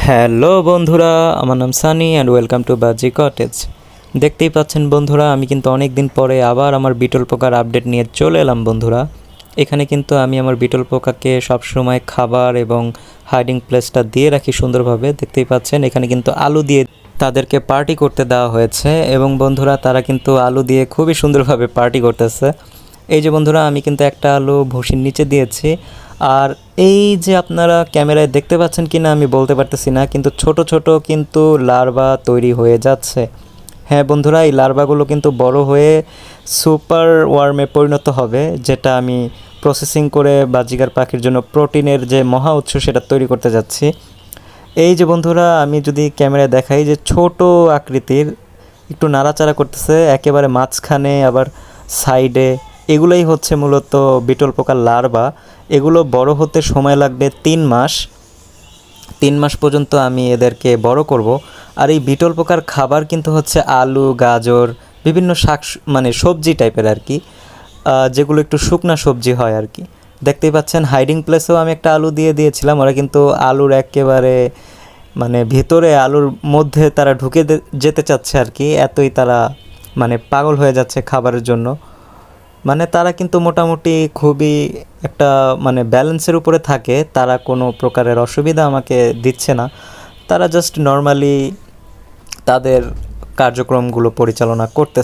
Hello বন্ধুরা, আমার নাম সানি অ্যান্ড ওয়েলকাম টু বাজি কটেজ। দেখতেই পাচ্ছেন বন্ধুরা, আমি কিন্তু অনেক দিন পরে আবার আমার বিটল পোকার আপডেট নিয়ে চলে এলাম বন্ধুরা। এখানে কিন্তু আমি আমার বিটল পোকাকে সবসময় খাবার এবং হাইডিং প্লেসটা দিয়ে রাখি সুন্দরভাবে। দেখতেই পাচ্ছেন এখানে কিন্তু আলু দিয়ে তাদেরকে পার্টি করতে দেওয়া হয়েছে এবং বন্ধুরা তারা কিন্তু আলু দিয়ে খুবই সুন্দরভাবে পার্টি করতেছে। এই যে বন্ধুরা, আমি কিন্তু একটা আলু ভুসির নিচে দিয়েছি। আর এই যে আপনারা ক্যামেরায় দেখতে পাচ্ছেন কি না আমি বলতে পারতেছি না, কিন্তু ছোট ছোট কিন্তু লার্ভা তৈরি হয়ে যাচ্ছে। হ্যাঁ বন্ধুরা, এই লার্ভাগুলো কিন্তু বড় হয়ে সুপার ওয়ার্মে পরিণত হবে, যেটা আমি প্রসেসিং করে বাজিগার পাখির জন্য প্রোটিনের যে মহা উৎস সেটা তৈরি করতে যাচ্ছি। এই যে বন্ধুরা, আমি যদি ক্যামেরায় দেখাই যে ছোট আকৃতির একটু নাড়াচাড়া করতেছে একেবারে মাঝখানে আবার সাইডে, এগুলোই হচ্ছে মূলত বিটল পোকার লার্ভা। এগুলো বড় হতে সময় লাগবে 3 মাস। 3 মাস পর্যন্ত আমি এদেরকে বড় করব। আর এই বিটল পোকার খাবার কিন্তু হচ্ছে আলু, গাজর, বিভিন্ন শাক, মানে সবজি টাইপের আর কি, যেগুলো একটু শুকনা সবজি হয় আর কি। দেখতেই পাচ্ছেন হাইডিং প্লেসেও আমি একটা আলু দিয়ে দিয়েছিলাম। ওরা কিন্তু আলুর একেবারে মানে ভিতরে আলুর মধ্যে তারা ঢুকে যেতে চাচ্ছে আর কি, এতই তারা মানে পাগল হয়ে যাচ্ছে খাবারের জন্য। মানে তারা কিন্তু মোটামুটি খুবই একটা মানে ব্যালেন্সের উপরে থাকে, তারা কোনো প্রকারের অসুবিধা আমাকে দিচ্ছে না। তারা জাস্ট নর্মালি তাদের কার্যক্রমগুলো পরিচালনা করতেছে।